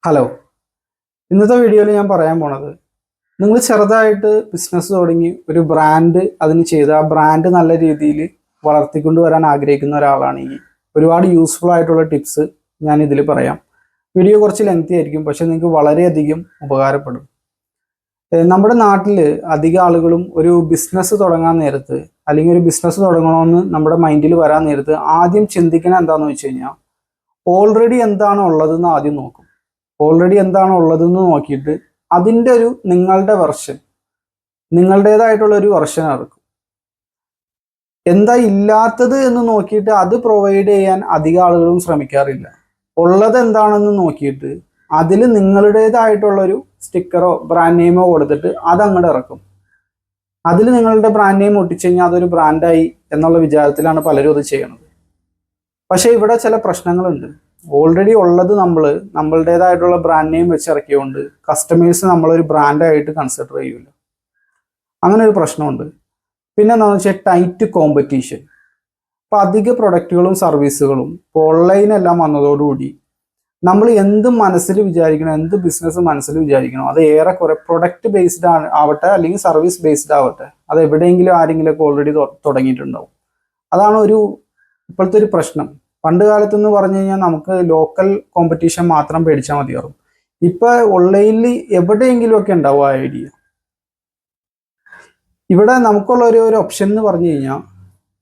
Hello, ഇന്നത്തെ വീഡിയോയിൽ ഞാൻ പറയാൻ പോണത് നിങ്ങൾ ചെറുതായിട്ട് ബിസിനസ് തുടങ്ങി ഒരു ബ്രാൻഡ് അതിന് ചെയ്ത് ആ ബ്രാൻഡ് നല്ല രീതിയിൽ വളർത്തിക്കൊണ്ട് വരാൻ ആഗ്രഹിക്കുന്ന ഒരാളാണെങ്കിൽ ഒരുപാട് യൂസ്ഫുൾ ആയിട്ടുള്ള ടിപ്സ് ഞാൻ ഇതിൽ പറയാം. വീഡിയോ കുറച്ച് ലെങ്തി ആയിരിക്കും, പക്ഷെ നിങ്ങൾക്ക് വളരെയധികം ഉപകാരപ്പെടും. നമ്മുടെ നാട്ടിൽ അധിക ആളുകളും ഒരു ബിസിനസ് തുടങ്ങാൻ നേരത്ത് അല്ലെങ്കിൽ ഒരു ബിസിനസ് തുടങ്ങണമെന്ന് നമ്മുടെ മൈൻഡിൽ വരാൻ നേരത്ത് ആദ്യം ചിന്തിക്കണം എന്താണെന്ന് വെച്ച് കഴിഞ്ഞാൽ ഓൾറെഡി എന്താണോ ഉള്ളതെന്ന് ആദ്യം നോക്കും. ഓൾറെഡി എന്താണോ ഉള്ളതെന്ന് നോക്കിയിട്ട് അതിൻ്റെ ഒരു നിങ്ങളുടേതായിട്ടുള്ള ഒരു വെർഷൻ ഇറക്കും. എന്താ ഇല്ലാത്തത് എന്ന് നോക്കിയിട്ട് അത് പ്രൊവൈഡ് ചെയ്യാൻ അധിക ആളുകളും ശ്രമിക്കാറില്ല. ഉള്ളത് എന്താണെന്ന് നോക്കിയിട്ട് അതിൽ നിങ്ങളുടേതായിട്ടുള്ളൊരു സ്റ്റിക്കറോ ബ്രാൻഡ് നെയിമോ കൊടുത്തിട്ട് അതങ്ങോട്ട് ഇറക്കും. അതിൽ നിങ്ങളുടെ ബ്രാൻഡ് നെയിം ഒട്ടിച്ചു കഴിഞ്ഞാൽ അതൊരു ബ്രാൻഡായി എന്നുള്ള വിചാരത്തിലാണ് പലരും അത് ചെയ്യണത്. പക്ഷേ ഇവിടെ ചില പ്രശ്നങ്ങളുണ്ട്. ഓൾറെഡി ഉള്ളത് നമ്മളുടേതായിട്ടുള്ള ബ്രാൻഡ് നെയിം വെച്ച് ഇറക്കിയുകൊണ്ട് കസ്റ്റമേഴ്സ് നമ്മളൊരു ബ്രാൻഡായിട്ട് കൺസിഡർ ചെയ്യില്ല. അങ്ങനെ ഒരു പ്രശ്നമുണ്ട്. പിന്നെ എന്താണെന്ന് വെച്ചാൽ ടൈറ്റ് കോമ്പറ്റീഷൻ. ഇപ്പം അധിക പ്രൊഡക്റ്റുകളും സർവീസുകളും ഇപ്പോൾ ഓൺലൈനെല്ലാം വന്നതോടുകൂടി നമ്മൾ എന്ത് മനസ്സിൽ വിചാരിക്കണം, എന്ത് ബിസിനസ് മനസ്സിൽ വിചാരിക്കണം, അത് ഏറെക്കുറെ പ്രൊഡക്റ്റ് ബേസ്ഡ് ആവട്ടെ അല്ലെങ്കിൽ സർവീസ് ബേസ്ഡ് ആവട്ടെ, അത് എവിടെയെങ്കിലും ആരെങ്കിലുമൊക്കെ ഓൾറെഡി തുടങ്ങിയിട്ടുണ്ടാവും. അതാണ് ഇപ്പോഴത്തെ ഒരു പ്രശ്നം. പണ്ട് കാലത്ത് എന്ന് പറഞ്ഞു കഴിഞ്ഞാൽ നമുക്ക് ലോക്കൽ കോമ്പറ്റീഷൻ മാത്രം പേടിച്ചാൽ മതിയാവും. ഇപ്പൊ ഓൺലൈനിൽ എവിടെയെങ്കിലും ഒക്കെ ഉണ്ടാവും ആ ഐഡിയ. ഇവിടെ നമുക്കുള്ള ഒരു ഓപ്ഷൻ എന്ന് പറഞ്ഞു കഴിഞ്ഞാൽ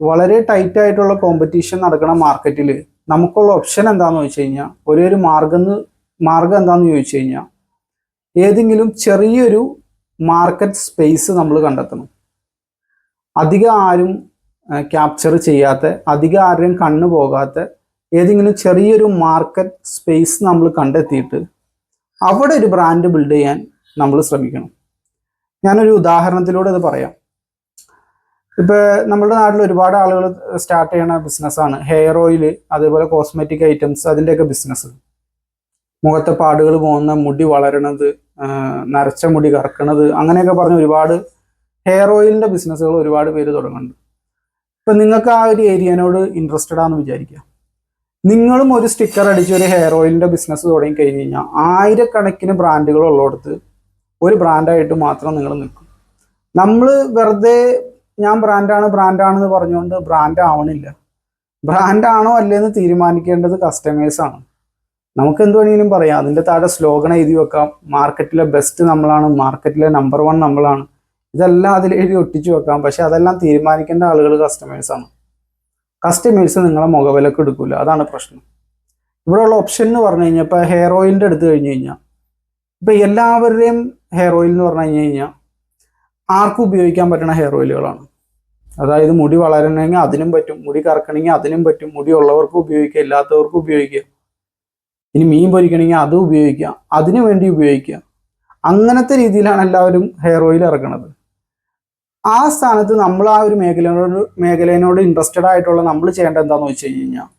വളരെ ടൈറ്റ് ആയിട്ടുള്ള കോമ്പറ്റീഷൻ നടക്കുന്ന മാർക്കറ്റിൽ നമുക്കുള്ള ഓപ്ഷൻ എന്താണെന്ന് വെച്ച് കഴിഞ്ഞാൽ ഒരു മാർഗം എന്താണെന്ന് ചോദിച്ചു കഴിഞ്ഞാൽ ഏതെങ്കിലും ചെറിയൊരു മാർക്കറ്റ് സ്പേസ് നമ്മൾ കണ്ടെത്തണം. അധികം ആരും ക്യാപ്ചർ ചെയ്യാത്ത, അധികം ആരുടെയും കണ്ണു പോകാത്ത ഏതെങ്കിലും ചെറിയൊരു മാർക്കറ്റ് സ്പേസ് നമ്മൾ കണ്ടെത്തിയിട്ട് അവിടെ ഒരു ബ്രാൻഡ് ബിൽഡ് ചെയ്യാൻ നമ്മൾ ശ്രമിക്കണം. ഞാനൊരു ഉദാഹരണത്തിലൂടെ ഇത് പറയാം. ഇപ്പൊ നമ്മുടെ നാട്ടിൽ ഒരുപാട് ആളുകൾ സ്റ്റാർട്ട് ചെയ്യണ ബിസിനസ്സാണ് ഹെയർ ഓയിൽ, അതേപോലെ കോസ്മെറ്റിക് ഐറ്റംസ്, അതിൻ്റെയൊക്കെ ബിസിനസ്. മുഖത്തെ പാടുകൾ പോകുന്ന, മുടി വളരണത്, നരച്ച മുടി കറക്കണത്, അങ്ങനെയൊക്കെ പറഞ്ഞ് ഒരുപാട് ഹെയർ ഓയിലിന്റെ ബിസിനസ്സുകൾ ഒരുപാട് പേര് തുടങ്ങുന്നുണ്ട്. ഇപ്പൊ നിങ്ങൾക്ക് ആ ഒരു ഏരിയനോട് ഇൻട്രസ്റ്റഡ് ആണെന്ന് വിചാരിക്കുക. നിങ്ങളും ഒരു സ്റ്റിക്കർ അടിച്ച് ഒരു ഹെയർ ഓയിലിന്റെ ബിസിനസ് തുടങ്ങി കഴിഞ്ഞ് കഴിഞ്ഞാൽ ആയിരക്കണക്കിന് ബ്രാൻഡുകൾ ഉള്ളിടത്ത് ഒരു ബ്രാൻഡായിട്ട് മാത്രം നിങ്ങൾ നിൽക്കും. നമ്മൾ വെറുതെ ഞാൻ ബ്രാൻഡാണെന്ന് പറഞ്ഞുകൊണ്ട് ബ്രാൻഡ് ആവണില്ല. ബ്രാൻഡാണോ അല്ലേന്ന് തീരുമാനിക്കേണ്ടത് കസ്റ്റമേഴ്സാണ്. നമുക്ക് എന്ത് വേണമെങ്കിലും പറയാം, അതിൻ്റെ താഴെ സ്ലോഗൻ എഴുതി വെക്കാം, മാർക്കറ്റിലെ ബെസ്റ്റ് നമ്മളാണ്, മാർക്കറ്റിലെ നമ്പർ 1 നമ്മളാണ്, ഇതെല്ലാം അതിൽ എഴുതി ഒട്ടിച്ചു വെക്കാം. പക്ഷെ അതെല്ലാം തീരുമാനിക്കേണ്ട ആളുകൾ കസ്റ്റമേഴ്സാണ്. കസ്റ്റമേഴ്സ് നിങ്ങളെ മുഖവിലക്ക് എടുക്കില്ല. അതാണ് പ്രശ്നം. ഇവിടെയുള്ള ഓപ്ഷൻ എന്ന് പറഞ്ഞു കഴിഞ്ഞാൽ ഇപ്പോൾ ഹെയർ ഓയിലിൻ്റെ എടുത്തു കഴിഞ്ഞ് കഴിഞ്ഞാൽ ഇപ്പം എല്ലാവരുടെയും ഹെയർ ഓയിൽ എന്ന് പറഞ്ഞു കഴിഞ്ഞാൽ ആർക്കും ഉപയോഗിക്കാൻ പറ്റുന്ന ഹെയർ ഓയിലുകളാണ്. അതായത് മുടി വളരണമെങ്കിൽ അതിനും പറ്റും, മുടി കറക്കണമെങ്കിൽ അതിനും പറ്റും, മുടി ഉള്ളവർക്കും ഉപയോഗിക്കുക, ഇല്ലാത്തവർക്കും ഉപയോഗിക്കുക. ഇനി മീൻ പൊരിക്കണമെങ്കിൽ അതും ഉപയോഗിക്കുക, അതിനു വേണ്ടി ഉപയോഗിക്കുക. അങ്ങനത്തെ രീതിയിലാണ് എല്ലാവരും ഹെയർ ഓയിൽ ഇറക്കുന്നത്. ആ സ്ഥാനത്ത് നമ്മൾ ആ ഒരു മേഖലയോട് ഇൻട്രസ്റ്റഡ് ആയിട്ടുള്ള നമ്മൾ ചെയ്യേണ്ടത് എന്താണെന്ന് വെച്ച് കഴിഞ്ഞാൽ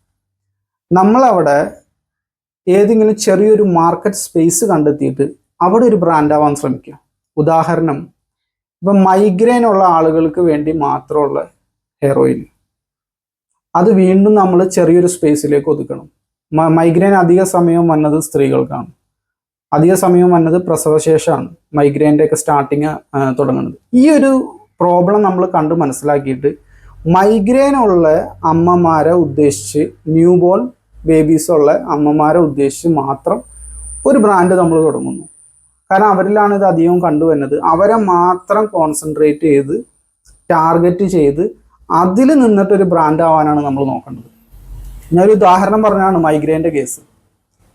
നമ്മളവിടെ ഏതെങ്കിലും ചെറിയൊരു മാർക്കറ്റ് സ്പേസ് കണ്ടെത്തിയിട്ട് അവിടെ ഒരു ബ്രാൻഡ് ആവാൻ ശ്രമിക്കുക. ഉദാഹരണം, ഇപ്പം മൈഗ്രെയിൻ ഉള്ള ആളുകൾക്ക് വേണ്ടി മാത്രമുള്ള ഹെയർ ഓയിൽ, അത് വീണ്ടും നമ്മൾ ചെറിയൊരു സ്പേസിലേക്ക് ഒതുക്കണം. മൈഗ്രെയിൻ അധിക സമയം വന്നത് സ്ത്രീകൾക്കാണ്. അധിക സമയം വന്നത് പ്രസവശേഷമാണ് മൈഗ്രെയിൻ്റെ ഒക്കെ സ്റ്റാർട്ടിങ് തുടങ്ങുന്നത്. ഈ ഒരു പ്രോബ്ലം നമ്മൾ കണ്ട് മനസ്സിലാക്കിയിട്ട് മൈഗ്രെയിൻ ഉള്ള അമ്മമാരെ ഉദ്ദേശിച്ച്, ന്യൂ ബോൺ ബേബീസ് ഉള്ള അമ്മമാരെ ഉദ്ദേശിച്ച് മാത്രം ഒരു ബ്രാൻഡ് നമ്മൾ തുടങ്ങുന്നു. കാരണം അവരിലാണ് ഇത് അധികം കണ്ടുവരുന്നത്. അവരെ മാത്രം കോൺസെൻട്രേറ്റ് ചെയ്ത് ടാർഗറ്റ് ചെയ്ത് അതിൽ നിന്നിട്ടൊരു ബ്രാൻഡ് ആവാനാണ് നമ്മൾ നോക്കേണ്ടത്. ഞാനൊരു ഉദാഹരണം പറഞ്ഞാണ് മൈഗ്രെയിൻ്റെ കേസ്.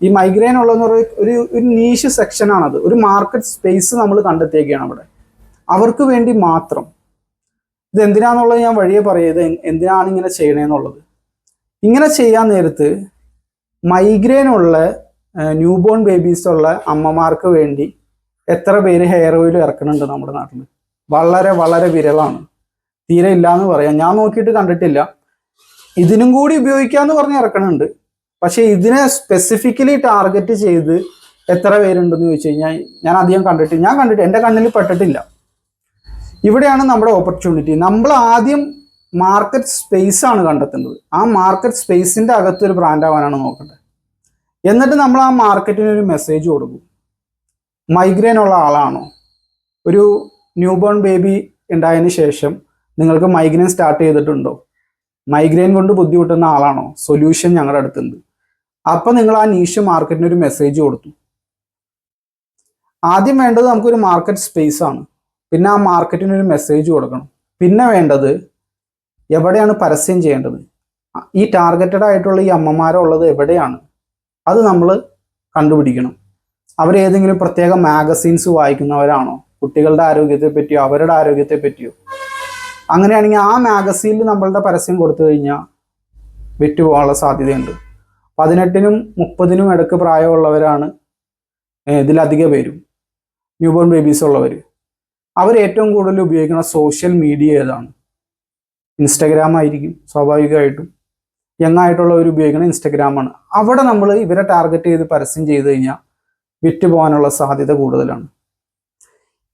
ഈ മൈഗ്രെയിൻ ഉള്ളതെന്ന് പറയുന്നത് ഒരു നീഷ് സെക്ഷനാണത്. ഒരു മാർക്കറ്റ് സ്പേസ് നമ്മൾ കണ്ടെത്തിയൊക്കെയാണ് അവിടെ അവർക്ക് വേണ്ടി മാത്രം. ഇത് എന്തിനാന്നുള്ളത് ഞാൻ വഴിയെ പറയുന്നത്, എന്തിനാണ് ഇങ്ങനെ ചെയ്യണേന്നുള്ളത്. ഇങ്ങനെ ചെയ്യാൻ നേരത്ത് മൈഗ്രെയിൻ ഉള്ള ന്യൂ ബോൺ ബേബീസ് ഉള്ള അമ്മമാർക്ക് വേണ്ടി എത്ര പേര് ഹെയർ ഓയിൽ ഇറക്കുന്നുണ്ട് നമ്മുടെ നാട്ടിൽ? വളരെ വളരെ വിരളാണ്. തീരെ ഇല്ല എന്ന് പറയാം. ഞാൻ നോക്കിയിട്ട് കണ്ടിട്ടില്ല. ഇതിനും കൂടി ഉപയോഗിക്കാന്ന് പറഞ്ഞ് ഇറക്കണുണ്ട്. പക്ഷെ ഇതിനെ സ്പെസിഫിക്കലി ടാർഗറ്റ് ചെയ്ത് എത്ര പേരുണ്ടെന്ന് ചോദിച്ചു കഴിഞ്ഞാൽ ഞാൻ അധികം കണ്ടിട്ട് എൻ്റെ കണ്ണിൽ പെട്ടിട്ടില്ല. ഇവിടെയാണ് നമ്മുടെ ഓപ്പർച്യൂണിറ്റി. നമ്മൾ ആദ്യം മാർക്കറ്റ് സ്പേസ് ആണ് കണ്ടെത്തേണ്ടത്. ആ മാർക്കറ്റ് സ്പേസിൻ്റെ അകത്തൊരു ബ്രാൻഡ് ആവാനാണ് നോക്കേണ്ടത്. എന്നിട്ട് നമ്മൾ ആ മാർക്കറ്റിന് ഒരു മെസ്സേജ് കൊടുക്കും. മൈഗ്രെയിൻ ഉള്ള ആളാണോ, ഒരു ന്യൂ ബോൺ ബേബി ഉണ്ടായതിന് ശേഷം നിങ്ങൾക്ക് മൈഗ്രെയിൻ സ്റ്റാർട്ട് ചെയ്തിട്ടുണ്ടോ, മൈഗ്രെയിൻ കൊണ്ട് ബുദ്ധിമുട്ടുന്ന ആളാണോ, സൊല്യൂഷൻ ഞങ്ങളുടെ അടുത്തുണ്ട്. അപ്പം നിങ്ങൾ ആ നീഷ് മാർക്കറ്റിന് ഒരു മെസ്സേജ് കൊടുത്തു. ആദ്യം വേണ്ടത് നമുക്കൊരു മാർക്കറ്റ് സ്പേസ് ആണ്. പിന്നെ ആ മാർക്കറ്റിന് ഒരു മെസ്സേജ് കൊടുക്കണം. പിന്നെ വേണ്ടത് എവിടെയാണ് പരസ്യം ചെയ്യേണ്ടത്. ഈ ടാർഗറ്റഡ് ആയിട്ടുള്ള ഈ അമ്മമാരുള്ളത് എവിടെയാണ്, അത് നമ്മൾ കണ്ടുപിടിക്കണം. അവരേതെങ്കിലും പ്രത്യേക മാഗസീൻസ് വായിക്കുന്നവരാണോ, കുട്ടികളുടെ ആരോഗ്യത്തെ പറ്റിയോ അവരുടെ ആരോഗ്യത്തെ പറ്റിയോ? അങ്ങനെയാണെങ്കിൽ ആ മാഗസീനിൽ നമ്മളുടെ പരസ്യം കൊടുത്തു കഴിഞ്ഞാൽ വിറ്റുപോകാനുള്ള സാധ്യതയുണ്ട്. 18-നും 30-നും ഇടയ്ക്ക് പ്രായമുള്ളവരാണ് ഇതിലധിക പേരും, ന്യൂ ബോൺ ബേബീസ് ഉള്ളവർ. അവർ ഏറ്റവും കൂടുതൽ ഉപയോഗിക്കുന്ന സോഷ്യൽ മീഡിയ ഏതാണ്? ഇൻസ്റ്റഗ്രാം ആയിരിക്കും സ്വാഭാവികമായിട്ടും. യങ് ആയിട്ടുള്ളവർ ഉപയോഗിക്കുന്ന ഇൻസ്റ്റഗ്രാമാണ്. അവിടെ നമ്മൾ ഇവരെ ടാർഗറ്റ് ചെയ്ത് പരസ്യം ചെയ്ത് കഴിഞ്ഞാൽ വിറ്റ് പോകാനുള്ള സാധ്യത കൂടുതലാണ്.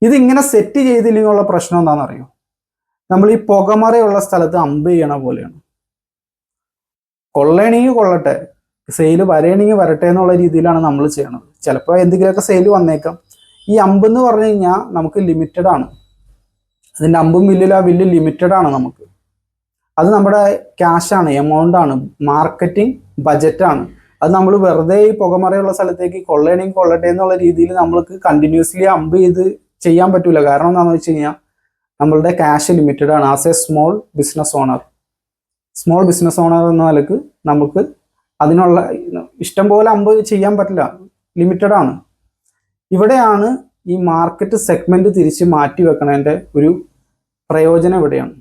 ഇതിങ്ങനെ സെറ്റ് ചെയ്തില്ലെങ്കിലുള്ള പ്രശ്നം എന്താണെന്നറിയോ? നമ്മൾ ഈ പുകമറയുള്ള സ്ഥലത്ത് അമ്പ് ചെയ്യണ പോലെയാണ്. കൊള്ളണമെങ്കിൽ കൊള്ളട്ടെ, സെയില് വരണമെങ്കിൽ വരട്ടെ എന്നുള്ള രീതിയിലാണ് നമ്മൾ ചെയ്യണത്. ചിലപ്പോൾ എന്തെങ്കിലുമൊക്കെ സെയിൽ വന്നേക്കാം. ഈ അമ്പ് എന്ന് പറഞ്ഞു കഴിഞ്ഞാൽ നമുക്ക് ലിമിറ്റഡ് ആണ്. അതിൻ്റെ അമ്പും വില്ലിൽ ആ വില്ല് ലിമിറ്റഡ് ആണ് നമുക്ക്. അത് നമ്മുടെ ക്യാഷാണ്, എമൗണ്ട് ആണ്, മാർക്കറ്റിംഗ് ബജറ്റാണ്. അത് നമ്മൾ വെറുതെ ഈ പുകമറയുള്ള സ്ഥലത്തേക്ക് കൊള്ളണമെങ്കിൽ കൊള്ളട്ടെ എന്നുള്ള രീതിയിൽ നമ്മൾക്ക് കണ്ടിന്യൂസ്ലി അമ്പ് ചെയ്ത് ചെയ്യാൻ പറ്റൂല. കാരണം എന്താണെന്ന് വെച്ച് കഴിഞ്ഞാൽ നമ്മളുടെ ക്യാഷ് ലിമിറ്റഡ് ആണ്. As a small business owner എന്ന നിലക്ക് നമുക്ക് അതിനുള്ള ഇഷ്ടം പോലെ അമ്പ് ചെയ്യാൻ പറ്റില്ല, ലിമിറ്റഡ് ആണ്. ഇവിടെയാണ് ഈ മാർക്കറ്റ് സെഗ്മെന്റ് തിരിച്ച് മാറ്റി വെക്കണതിൻ്റെ ഒരു പ്രയോജനം ഇവിടെയാണ്.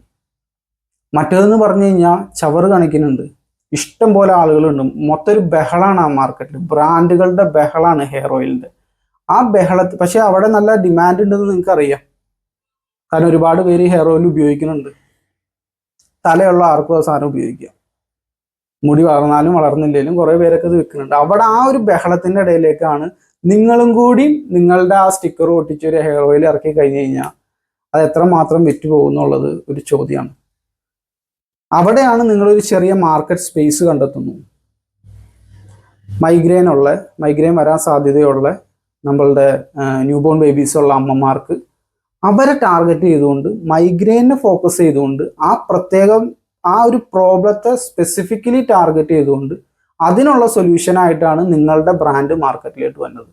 മറ്റേതെന്ന് പറഞ്ഞു കഴിഞ്ഞാൽ ചവറ് കണക്കിനുണ്ട്, ഇഷ്ടം പോലെ ആളുകളുണ്ട്, മൊത്തം ഒരു ബഹളാണ് ആ മാർക്കറ്റിൽ, ബ്രാൻഡുകളുടെ ബഹളാണ് ഹെയർ ഓയിലിൻ്റെ. ആ ബഹളത്തിൽ പക്ഷെ അവിടെ നല്ല ഡിമാൻഡ് ഉണ്ടെന്ന് നിങ്ങൾക്ക് അറിയാം. കാരണം ഒരുപാട് പേര് ഹെയർ ഓയിൽ ഉപയോഗിക്കുന്നുണ്ട്. തലയുള്ള ആർക്കും ആ സാധനം ഉപയോഗിക്കാം. മുടി വളർന്നാലും വളർന്നില്ലെങ്കിലും കുറേ പേരൊക്കെ ഇത് വിൽക്കുന്നുണ്ട്. അവിടെ ആ ഒരു ബഹളത്തിൻ്റെ ഇടയിലേക്കാണ് നിങ്ങളും കൂടി നിങ്ങളുടെ ആ സ്റ്റിക്കർ ഒട്ടിച്ചൊരു ഹെയർ ഓയിൽ ഇറക്കി കഴിഞ്ഞ് കഴിഞ്ഞാൽ അത് എത്രമാത്രം വിറ്റ് പോകുന്നുള്ളത് ഒരു ചോദ്യമാണ്. അവിടെയാണ് നിങ്ങളൊരു ചെറിയ മാർക്കറ്റ് സ്പേസ് കണ്ടെത്തുന്നു. മൈഗ്രെയിൻ വരാൻ സാധ്യതയുള്ള നമ്മളുടെ ന്യൂ ബോൺ ബേബീസ് ഉള്ള അമ്മമാർക്ക് അവരെ ടാർഗറ്റ് ചെയ്തുകൊണ്ട് മൈഗ്രെയിനെ ഫോക്കസ് ചെയ്തുകൊണ്ട് ആ ഒരു പ്രോബ്ലത്തെ സ്പെസിഫിക്കലി ടാർഗറ്റ് ചെയ്തുകൊണ്ട് അതിനുള്ള സൊല്യൂഷനായിട്ടാണ് നിങ്ങളുടെ ബ്രാൻഡ് മാർക്കറ്റിലേക്ക് വന്നത്.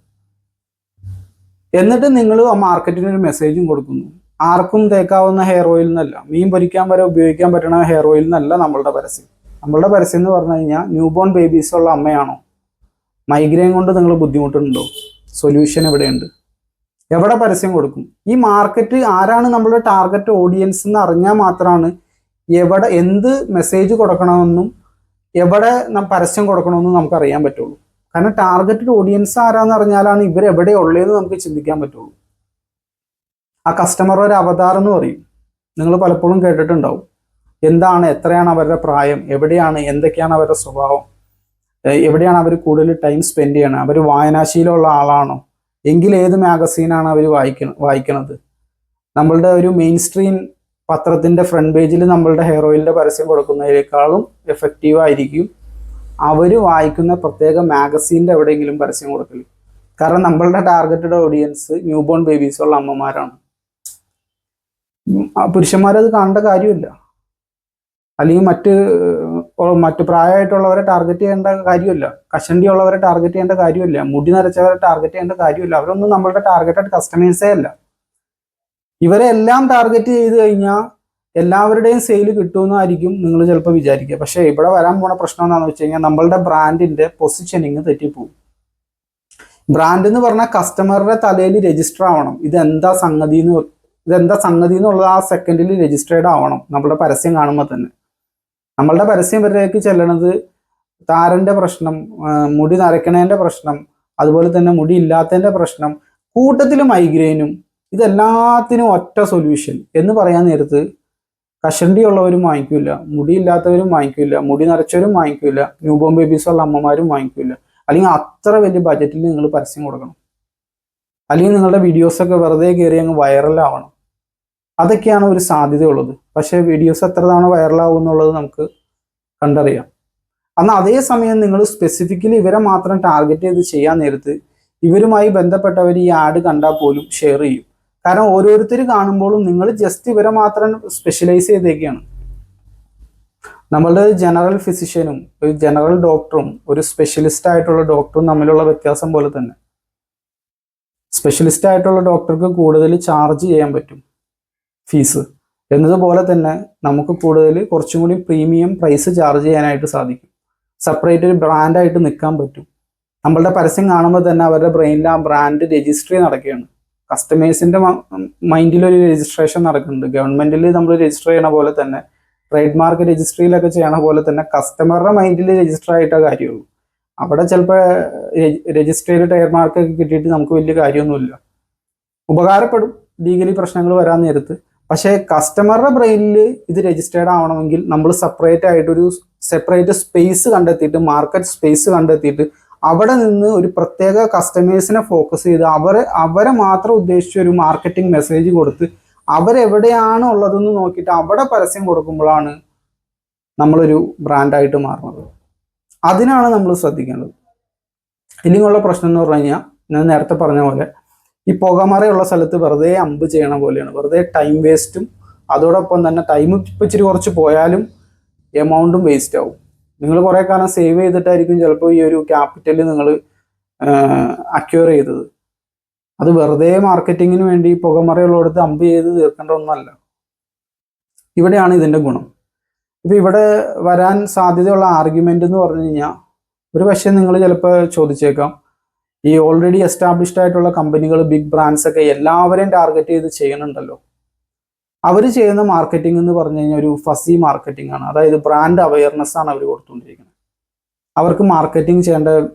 എന്നിട്ട് നിങ്ങൾ ആ മാർക്കറ്റിന് ഒരു മെസ്സേജും കൊടുക്കുന്നു. ആർക്കും തേക്കാവുന്ന ഹെയർ ഓയിൽ എന്നല്ല, മീൻ പൊരിക്കാൻ വരെ ഉപയോഗിക്കാൻ പറ്റുന്ന ഹെയർ ഓയിൽ എന്നല്ല നമ്മളുടെ പരസ്യം. നമ്മളുടെ പരസ്യം എന്ന് പറഞ്ഞു കഴിഞ്ഞാൽ ന്യൂ ബോൺ ബേബീസ് ഉള്ള അമ്മയാണോ, മൈഗ്രെയിൻ കൊണ്ട് നിങ്ങൾ ബുദ്ധിമുട്ടുണ്ടോ, സൊല്യൂഷൻ എവിടെയുണ്ട്, എവിടെ പരസ്യം കൊടുക്കും? ഈ മാർക്കറ്റ് ആരാണ് നമ്മളുടെ ടാർഗറ്റ് ഓഡിയൻസ് എന്ന് അറിഞ്ഞാൽ മാത്രമാണ് എവിടെ എന്ത് മെസ്സേജ് കൊടുക്കണമെന്നും എവിടെ പരസ്യം കൊടുക്കണമെന്നും നമുക്ക് അറിയാൻ പറ്റുള്ളൂ. കാരണം ടാർഗറ്റഡ് ഓഡിയൻസ് ആരാന്ന് അറിഞ്ഞാലാണ് ഇവരെവിടെ ഉള്ളതെന്ന് നമുക്ക് ചിന്തിക്കാൻ പറ്റുള്ളൂ. ആ കസ്റ്റമർ ഒരു അവതാർ എന്ന് പറയും, നിങ്ങൾ പലപ്പോഴും കേട്ടിട്ടുണ്ടാവും. എന്താണ്, എത്രയാണ് അവരുടെ പ്രായം, എവിടെയാണ്, എന്തൊക്കെയാണ് അവരുടെ സ്വഭാവം, എവിടെയാണ് അവർ കൂടുതൽ ടൈം സ്പെൻഡ് ചെയ്യണം, അവർ വായനാശീലമുള്ള ആളാണോ, എങ്കിൽ ഏത് മാഗസീനാണ് അവർ വായിക്കണത്. നമ്മളുടെ ഒരു മെയിൻ സ്ട്രീം പത്രത്തിൻ്റെ ഫ്രണ്ട് പേജിൽ നമ്മളുടെ ഹെയർ ഓയിലിൻ്റെ പരസ്യം കൊടുക്കുന്നതിനേക്കാളും എഫക്റ്റീവ് ആയിരിക്കും അവർ വായിക്കുന്ന പ്രത്യേക മാഗസീൻ്റെ എവിടെയെങ്കിലും പരസ്യം കൊടുക്കൽ. കാരണം നമ്മളുടെ targeted audience new born babies ഉള്ള അമ്മമാരാണ്. പുരുഷന്മാരത് കാണേണ്ട കാര്യമില്ല, അല്ലെങ്കിൽ മറ്റ് പ്രായമായിട്ടുള്ളവരെ ടാർഗറ്റ് ചെയ്യേണ്ട കാര്യമില്ല, കഷണ്ടി ഉള്ളവരെ ടാർഗറ്റ് ചെയ്യേണ്ട കാര്യമില്ല, മുടി നരച്ചവരെ ടാർഗറ്റ് ചെയ്യേണ്ട കാര്യമില്ല. അവരൊന്നും നമ്മളുടെ ടാർഗറ്റഡ് കസ്റ്റമേഴ്സേ അല്ല. ഇവരെ എല്ലാം ടാർഗറ്റ് ചെയ്ത് കഴിഞ്ഞാൽ എല്ലാവരുടെയും സെയിൽ കിട്ടുമെന്നായിരിക്കും നിങ്ങൾ ചിലപ്പോൾ വിചാരിക്കുക. പക്ഷേ ഇവിടെ വരാൻ പോണ പ്രശ്നം എന്താണെന്ന് വെച്ച് കഴിഞ്ഞാൽ നമ്മളുടെ ബ്രാൻഡിന്റെ പൊസിഷനിങ് തെറ്റിപ്പോകും. ബ്രാൻഡ് എന്ന് പറഞ്ഞാൽ കസ്റ്റമറുടെ തലയിൽ രജിസ്റ്റർ ആവണം. ഇതെന്താ സംഗതി എന്നുള്ളത് ആ സെക്കൻഡിൽ രജിസ്റ്റേർഡ് ആവണം. നമ്മളുടെ പരസ്യം കാണുമ്പോൾ തന്നെ നമ്മളുടെ പരസ്യം വരേക്ക് ചെല്ലണത് താരന്റെ പ്രശ്നം, മുടി നരക്കണേന്റെ പ്രശ്നം, അതുപോലെ തന്നെ മുടി ഇല്ലാത്തതിന്റെ പ്രശ്നം, കൂട്ടത്തിൽ മൈഗ്രെയിനും, ഇതെല്ലാത്തിനും ഒറ്റ സൊല്യൂഷൻ എന്ന് പറയാൻ നേരത്ത് കഷണ്ടി ഉള്ളവരും വാങ്ങിക്കില്ല, മുടിയില്ലാത്തവരും വാങ്ങിക്കില്ല, മുടി നിറച്ചവരും വാങ്ങിക്കില്ല, ന്യൂ ബോൺ ബേബീസ് ഉള്ള അമ്മമാരും വാങ്ങിക്കില്ല. അല്ലെങ്കിൽ അത്ര വലിയ ബജറ്റിൽ നിങ്ങൾ പരസ്യം കൊടുക്കണം, അല്ലെങ്കിൽ നിങ്ങളുടെ വീഡിയോസൊക്കെ വെറുതെ കയറി അങ്ങ് വൈറലാവണം. അതൊക്കെയാണ് ഒരു സാധ്യതയുള്ളത്. പക്ഷേ വീഡിയോസ് എത്ര തവണ വൈറലാവും എന്നുള്ളത് നമുക്ക് കണ്ടറിയാം. എന്നാൽ അതേസമയം നിങ്ങൾ സ്പെസിഫിക്കലി ഇവരെ മാത്രം ടാർഗറ്റ് ചെയ്ത് ചെയ്യാൻ നേരത്ത് ഇവരുമായി ബന്ധപ്പെട്ടവർ ഈ ആഡ് കണ്ടാൽ പോലും ഷെയർ ചെയ്യും. കാരണം ഓരോരുത്തർ കാണുമ്പോഴും നിങ്ങൾ ജസ്റ്റ് ഇവരെ മാത്രം സ്പെഷ്യലൈസ് ചെയ്തേക്കാണ്. നമ്മളുടെ ജനറൽ ഫിസിഷ്യനും ഒരു ജനറൽ ഡോക്ടറും ഒരു സ്പെഷ്യലിസ്റ്റ് ആയിട്ടുള്ള ഡോക്ടറും തമ്മിലുള്ള വ്യത്യാസം പോലെ തന്നെ സ്പെഷ്യലിസ്റ്റ് ആയിട്ടുള്ള ഡോക്ടർക്ക് കൂടുതൽ ചാർജ് ചെയ്യാൻ പറ്റും ഫീസ് എന്നതുപോലെ തന്നെ നമുക്ക് കൂടുതൽ കുറച്ചും കൂടി പ്രീമിയം പ്രൈസ് ചാർജ് ചെയ്യാനായിട്ട് സാധിക്കും. സെപ്പറേറ്റ് ഒരു ബ്രാൻഡായിട്ട് നിൽക്കാൻ പറ്റും. നമ്മളുടെ പരസ്യം കാണുമ്പോൾ തന്നെ അവരുടെ ബ്രെയിനിൽ ആ ബ്രാൻഡ് രജിസ്ട്രി നടക്കുകയാണ്. കസ്റ്റമേഴ്സിന്റെ മൈൻഡിൽ ഒരു രജിസ്ട്രേഷൻ നടക്കുന്നുണ്ട്. ഗവൺമെന്റിൽ നമ്മൾ രജിസ്റ്റർ ചെയ്യണ പോലെ തന്നെ ട്രേഡ് മാർക്ക് രജിസ്ട്രിയിലൊക്കെ ചെയ്യണ പോലെ തന്നെ കസ്റ്റമറുടെ മൈൻഡിൽ രജിസ്റ്റർ ആയിട്ടേ കാര്യമുള്ളൂ. അവിടെ ചിലപ്പോൾ രജിസ്റ്റർ ചെയ്ത് ട്രേഡ് മാർക്ക് ഒക്കെ കിട്ടിയിട്ട് നമുക്ക് വലിയ കാര്യമൊന്നുമില്ല. ഉപകാരപ്പെടും ലീഗലി പ്രശ്നങ്ങൾ വരാൻ നേരത്ത്. പക്ഷേ കസ്റ്റമറുടെ ബ്രെയിനിൽ ഇത് രജിസ്റ്റേർഡ് ആവണമെങ്കിൽ നമ്മൾ സെപ്പറേറ്റ് സ്പേസ് കണ്ടെത്തിയിട്ട് മാർക്കറ്റ് സ്പേസ് കണ്ടെത്തിയിട്ട് അവിടെ നിന്ന് ഒരു പ്രത്യേക കസ്റ്റമേഴ്സിനെ ഫോക്കസ് ചെയ്ത് അവരെ മാത്രം ഉദ്ദേശിച്ച ഒരു മാർക്കറ്റിംഗ് മെസ്സേജ് കൊടുത്ത് അവരെവിടെയാണ് ഉള്ളതെന്ന് നോക്കിയിട്ട് അവിടെ പരസ്യം കൊടുക്കുമ്പോഴാണ് നമ്മളൊരു ബ്രാൻഡായിട്ട് മാറുന്നത്. അതിനാണ് നമ്മൾ ശ്രദ്ധിക്കേണ്ടത്. ഇനിയുള്ള പ്രശ്നം എന്ന് പറഞ്ഞു കഴിഞ്ഞാൽ ഞാൻ നേരത്തെ പറഞ്ഞ പോലെ ഈ പുകമറയുള്ള സ്ഥലത്ത് വെറുതെ അമ്പ് ചെയ്യണ പോലെയാണ്. വെറുതെ ടൈം വേസ്റ്റും അതോടൊപ്പം തന്നെ ടൈം ഇപ്പം ഇച്ചിരി കുറച്ച് പോയാലും എമൗണ്ടും വേസ്റ്റ് ആവും. നിങ്ങൾ കുറേ കാലം സേവ് ചെയ്തിട്ടായിരിക്കും ചിലപ്പോൾ ഈ ഒരു ക്യാപിറ്റൽ നിങ്ങൾ അക്വയർ ചെയ്തത്. അത് വെറുതെ മാർക്കറ്റിങ്ങിന് വേണ്ടി പുകമറയുള്ളിടത്ത് അമ്പ് ചെയ്ത് തീർക്കേണ്ട ഒന്നല്ല. ഇവിടെയാണ് ഇതിൻ്റെ ഗുണം. ഇപ്പം ഇവിടെ വരാൻ സാധ്യതയുള്ള ആർഗ്യുമെൻ്റ് എന്ന് പറഞ്ഞു കഴിഞ്ഞാൽ ഒരു പക്ഷേ നിങ്ങൾ ചിലപ്പോൾ ചോദിച്ചേക്കാം, ഈ ഓൾറെഡി എസ്റ്റാബ്ലിഷ്ഡ് ആയിട്ടുള്ള കമ്പനികൾ ബിഗ് ബ്രാൻഡ്സ് ഒക്കെ എല്ലാവരെയും ടാർഗറ്റ് ചെയ്ത് ചെയ്യുന്നുണ്ടല്ലോ. അവർ ചെയ്യുന്ന മാർക്കറ്റിംഗ് എന്ന് പറഞ്ഞു കഴിഞ്ഞാൽ ഒരു ഫസി മാർക്കറ്റിംഗ് ആണ്. അതായത് ബ്രാൻഡ് അവയർനെസ് ആണ് അവർ കൊടുത്തുകൊണ്ടിരിക്കുന്നത്. അവർക്ക് മാർക്കറ്റിംഗ് ചെയ്യേണ്ട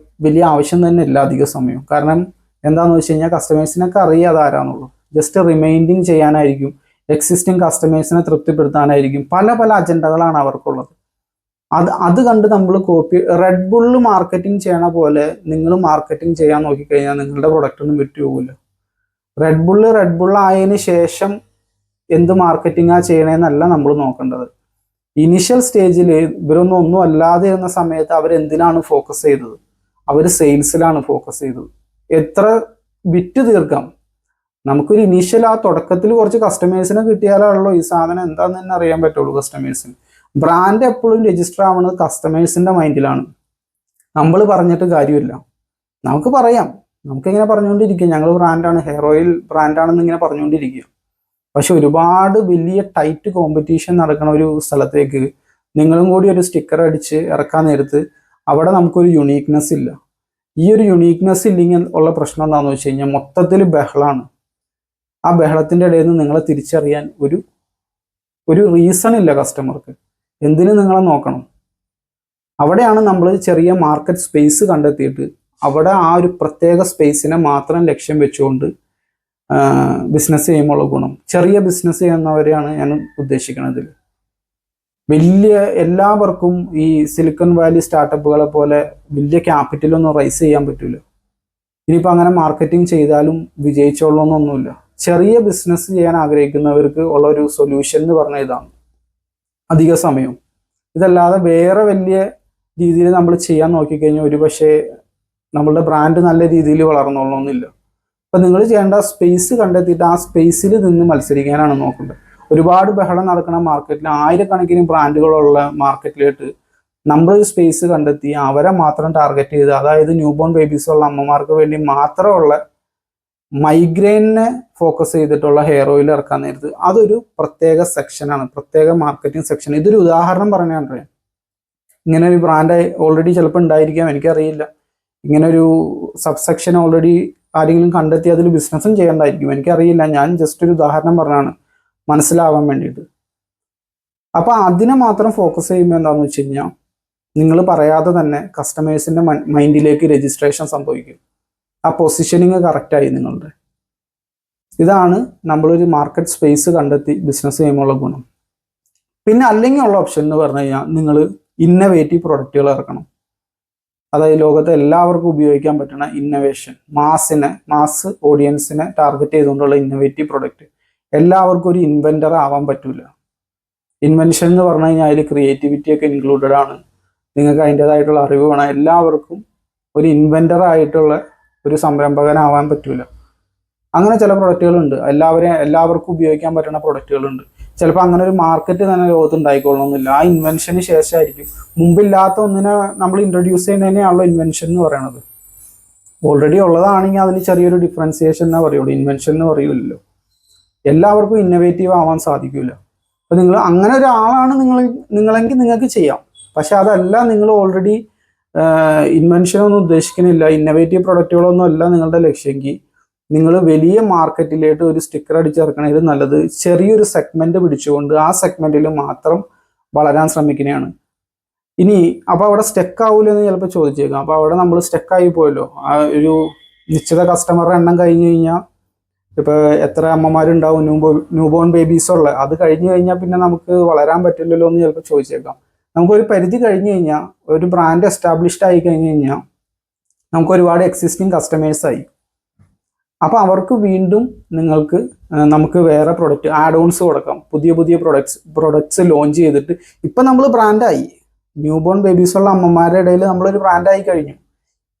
വലിയ ആവശ്യം തന്നെ ഇല്ല അധിക സമയം. കാരണം എന്താണെന്ന് വെച്ച് കഴിഞ്ഞാൽ കസ്റ്റമേഴ്സിനൊക്കെ അറിയാതെ ആരാന്നുള്ളൂ. ജസ്റ്റ് റിമൈൻഡിങ് ചെയ്യാനായിരിക്കും, എക്സിസ്റ്റിംഗ് കസ്റ്റമേഴ്സിനെ തൃപ്തിപ്പെടുത്താനായിരിക്കും. പല പല അജണ്ടകളാണ് അവർക്കുള്ളത്. അത് കണ്ട് നമ്മൾ റെഡ് ബുള്ള് മാർക്കറ്റിംഗ് ചെയ്യണ പോലെ നിങ്ങൾ മാർക്കറ്റിംഗ് ചെയ്യാൻ നോക്കിക്കഴിഞ്ഞാൽ നിങ്ങളുടെ പ്രൊഡക്റ്റ് ഒന്നും വിറ്റു പോകില്ല. റെഡ് ബുള്ള് ആയതിന് ശേഷം എന്ത് മാർക്കറ്റിംഗാ ചെയ്യണേന്നല്ല നമ്മൾ നോക്കേണ്ടത്. ഇനിഷ്യൽ സ്റ്റേജിൽ ഒന്നും അല്ലാതെ ഇരുന്ന സമയത്ത് അവരെന്തിനാണ് ഫോക്കസ് ചെയ്തത്? അവർ സെയിൽസിലാണ് ഫോക്കസ് ചെയ്തത്. എത്ര വിറ്റ് തീർക്കാം. നമുക്കൊരു ഇനീഷ്യൽ ആ തുടക്കത്തിൽ കുറച്ച് കസ്റ്റമേഴ്സിനെ കിട്ടിയാലാണല്ലോ ഈ സാധനം എന്താണെന്ന് തന്നെ അറിയാൻ പറ്റുള്ളൂ കസ്റ്റമേഴ്സിന്. ബ്രാൻഡ് എപ്പോഴും രജിസ്റ്റർ ആവുന്നത് കസ്റ്റമേഴ്സിന്റെ മൈൻഡിലാണ്. നമ്മൾ പറഞ്ഞിട്ട് കാര്യമില്ല. നമുക്ക് പറയാം, നമുക്കിങ്ങനെ പറഞ്ഞുകൊണ്ടിരിക്കുക ഞങ്ങൾ ബ്രാൻഡാണ്, ഹെയർ ഓയിൽ ബ്രാൻഡാണെന്ന് ഇങ്ങനെ പറഞ്ഞുകൊണ്ടിരിക്കുക. പക്ഷെ ഒരുപാട് വലിയ ടൈറ്റ് കോമ്പറ്റീഷൻ നടക്കുന്ന ഒരു സ്ഥലത്തേക്ക് നിങ്ങളും കൂടി ഒരു സ്റ്റിക്കർ അടിച്ച് ഇറക്കാൻ നേരത്ത് അവിടെ നമുക്കൊരു യുണീക്നെസ് ഇല്ല. ഈ ഒരു യുണീക്നെസ് ഇല്ലെങ്കിൽ ഉള്ള പ്രശ്നം എന്താണെന്ന് വെച്ച് കഴിഞ്ഞാൽ മൊത്തത്തിൽ ബഹളാണ്. ആ ബഹളത്തിൻ്റെ ഇടയിൽ നിന്ന് നിങ്ങളെ തിരിച്ചറിയാൻ ഒരു റീസൺ ഇല്ല കസ്റ്റമർക്ക്. എന്തിനു നിങ്ങളെ നോക്കണം? അവിടെയാണ് നമ്മൾ ചെറിയ മാർക്കറ്റ് സ്പേസ് കണ്ടെത്തിയിട്ട് അവിടെ ആ ഒരു പ്രത്യേക സ്പേസിനെ മാത്രം ലക്ഷ്യം വെച്ചുകൊണ്ട് ബിസിനസ് ചെയ്യുമ്പോൾ ഗുണം. ചെറിയ ബിസിനസ് ചെയ്യുന്നവരെയാണ് ഞാൻ ഉദ്ദേശിക്കുന്നത്. വലിയ എല്ലാവർക്കും ഈ സിലിക്കൺ വാലി സ്റ്റാർട്ടപ്പുകളെ പോലെ വലിയ ക്യാപിറ്റലൊന്നും റൈസ് ചെയ്യാൻ പറ്റില്ല. ഇനിയിപ്പോൾ അങ്ങനെ മാർക്കറ്റിംഗ് ചെയ്താലും വിജയിച്ചോളണമെന്നൊന്നുമില്ല. ചെറിയ ബിസിനസ് ചെയ്യാൻ ആഗ്രഹിക്കുന്നവർക്ക് ഉള്ള ഒരു സൊല്യൂഷൻ എന്ന് പറഞ്ഞ ഇതാണ്. അധിക സമയം ഇതല്ലാതെ വേറെ വലിയ രീതിയിൽ നമ്മൾ ചെയ്യാൻ നോക്കിക്കഴിഞ്ഞാൽ ഒരു പക്ഷേ നമ്മളുടെ ബ്രാൻഡ് നല്ല രീതിയിൽ വളർന്നോളണമെന്നില്ല. അപ്പം നിങ്ങൾ ചെയ്യേണ്ട സ്പേസ് കണ്ടെത്തിയിട്ട് ആ സ്പേസിൽ നിന്ന് മത്സരിക്കാനാണ് നോക്കേണ്ടത്. ഒരുപാട് ബഹളം നടക്കുന്ന മാർക്കറ്റിൽ ആയിരക്കണക്കിന് ബ്രാൻഡുകളുള്ള മാർക്കറ്റിലേക്ക് നമ്മളൊരു സ്പേസ് കണ്ടെത്തി അവരെ മാത്രം ടാർഗറ്റ് ചെയ്ത്, അതായത് ന്യൂ ബോൺ ബേബീസ് ഉള്ള അമ്മമാർക്ക് വേണ്ടി മാത്രമുള്ള മൈഗ്രെയിനെ ഫോക്കസ് ചെയ്തിട്ടുള്ള ഹെയർ ഓയിൽ ഇറക്കാൻ നേരത്ത് അതൊരു പ്രത്യേക സെക്ഷനാണ്, പ്രത്യേക മാർക്കറ്റിംഗ് സെക്ഷൻ. ഇതൊരു ഉദാഹരണം പറഞ്ഞാൽ ഇങ്ങനെ ഒരു ബ്രാൻഡ് ഓൾറെഡി ചിലപ്പോൾ ഉണ്ടായിരിക്കാം, എനിക്കറിയില്ല. ഇങ്ങനൊരു സബ്സെക്ഷൻ ഓൾറെഡി ആരെങ്കിലും കണ്ടെത്തി അതിൽ ബിസിനസ്സും ചെയ്യേണ്ടായിരിക്കും, എനിക്കറിയില്ല. ഞാൻ ജസ്റ്റ് ഒരു ഉദാഹരണം പറഞ്ഞാണ് മനസ്സിലാവാൻ വേണ്ടിയിട്ട്. അപ്പോൾ അതിനെ മാത്രം ഫോക്കസ് ചെയ്യുമ്പോൾ എന്താണെന്ന് വെച്ച് കഴിഞ്ഞാൽ നിങ്ങൾ പറയാതെ തന്നെ കസ്റ്റമേഴ്സിൻ്റെ മൈൻഡിലേക്ക് രജിസ്ട്രേഷൻ സംഭവിക്കും. ആ പൊസിഷനിങ് കറക്റ്റായി നിങ്ങളുടെ. ഇതാണ് നമ്മളൊരു മാർക്കറ്റ് സ്പേസ് കണ്ടെത്തി ബിസിനസ് ചെയ്യുമ്പോഴുള്ള ഗുണം. പിന്നെ അല്ലെങ്കിൽ ഉള്ള ഓപ്ഷൻ എന്ന് പറഞ്ഞു കഴിഞ്ഞാൽ നിങ്ങൾ ഇന്നവേറ്റീവ് പ്രൊഡക്റ്റുകൾ ഇറക്കണം. അതായത് ലോകത്തെ എല്ലാവർക്കും ഉപയോഗിക്കാൻ പറ്റുന്ന ഇന്നവേഷൻ, മാസ് ഓഡിയൻസിനെ ടാർഗറ്റ് ചെയ്തുകൊണ്ടുള്ള ഇന്നവേറ്റീവ് പ്രൊഡക്റ്റ്. എല്ലാവർക്കും ഒരു ഇൻവെന്റർ ആവാൻ പറ്റില്ല. ഇൻവെൻഷൻ എന്ന് പറഞ്ഞു കഴിഞ്ഞാൽ അതിൽ ക്രിയേറ്റിവിറ്റി ഒക്കെ ഇൻക്ലൂഡഡ് ആണ്. നിങ്ങൾക്ക് അതിൻ്റെതായിട്ടുള്ള അറിവ് വേണം. എല്ലാവർക്കും ഒരു ഇൻവെൻറ്റർ ആയിട്ടുള്ള ഒരു സംരംഭകനാവാൻ പറ്റൂല. അങ്ങനെ ചില പ്രൊഡക്റ്റുകളുണ്ട്, എല്ലാവർക്കും ഉപയോഗിക്കാൻ പറ്റുന്ന പ്രൊഡക്റ്റുകളുണ്ട്. ചിലപ്പോൾ അങ്ങനെ ഒരു മാർക്കറ്റ് തന്നെ ലോകത്ത് ഉണ്ടായിക്കൊള്ളണമെന്നില്ല. ആ ഇൻവെൻഷന് ശേഷമായിരിക്കും. മുമ്പില്ലാത്ത ഒന്നിനെ നമ്മൾ ഇൻട്രൊഡ്യൂസ് ചെയ്യുന്നതിനെയാണല്ലോ ഇൻവെൻഷൻ എന്ന് പറയുന്നത്. ഓൾറെഡി ഉള്ളതാണെങ്കിൽ അതിന് ചെറിയൊരു ഡിഫറൻസിയേഷൻ എന്നേ പറയുള്ളൂ, ഇൻവെൻഷൻ എന്ന് പറയൂലല്ലോ. എല്ലാവർക്കും ഇന്നോവേറ്റീവ് ആവാൻ സാധിക്കില്ല. അപ്പോൾ നിങ്ങൾ അങ്ങനെ ഒരാളാണ് നിങ്ങളെങ്കിൽ നിങ്ങൾക്ക് ചെയ്യാം. പക്ഷെ അതല്ല, നിങ്ങൾ ഓൾറെഡി ഇൻവെൻഷനൊന്നും ഉദ്ദേശിക്കുന്നില്ല, ഇന്നോവേറ്റീവ് പ്രൊഡക്റ്റുകളൊന്നും അല്ല നിങ്ങളുടെ ലക്ഷ്യമെങ്കിൽ നിങ്ങൾ വലിയ മാർക്കറ്റിലേക്ക് ഒരു സ്റ്റിക്കർ അടിച്ചിറക്കണതിൽ നല്ലത് ചെറിയൊരു സെഗ്മെന്റ് പിടിച്ചുകൊണ്ട് ആ സെഗ്മെന്റിൽ മാത്രം വളരാൻ ശ്രമിക്കുന്നതാണ്. ഇനി അപ്പോൾ അവിടെ സ്റ്റക്ക് ആവൂലെന്ന് ചിലപ്പോൾ ചോദിച്ചേക്കാം. അപ്പോൾ അവിടെ നമ്മൾ സ്റ്റക്കായി പോയല്ലോ. ആ ഒരു നിശ്ചിത കസ്റ്റമറുടെ എണ്ണം കഴിഞ്ഞ് കഴിഞ്ഞാൽ ഇപ്പോൾ എത്ര അമ്മമാരുണ്ടാവും ന്യൂബോൺ ബേബീസുള്ള, അത് കഴിഞ്ഞ് കഴിഞ്ഞാൽ പിന്നെ നമുക്ക് വളരാൻ പറ്റില്ലല്ലോ എന്ന് ചിലപ്പോൾ ചോദിച്ചേക്കാം. നമുക്കൊരു പരിധി കഴിഞ്ഞ് കഴിഞ്ഞാൽ, ഒരു ബ്രാൻഡ് എസ്റ്റാബ്ലിഷ്ഡ് ആയി കഴിഞ്ഞ് കഴിഞ്ഞാൽ നമുക്ക് ഒരുപാട് എക്സിസ്റ്റിംഗ് കസ്റ്റമേഴ്സായി. അപ്പോൾ അവർക്ക് വീണ്ടും നമുക്ക് വേറെ പ്രൊഡക്റ്റ് ആഡ് ഓൺസ് കൊടുക്കാം. പുതിയ പുതിയ പ്രൊഡക്ട്സ് ലോഞ്ച് ചെയ്തിട്ട് ഇപ്പം നമ്മൾ ബ്രാൻഡായി. ന്യൂബോൺ ബേബീസുള്ള അമ്മമാരുടെ ഇടയിൽ നമ്മളൊരു ബ്രാൻഡായി കഴിഞ്ഞു.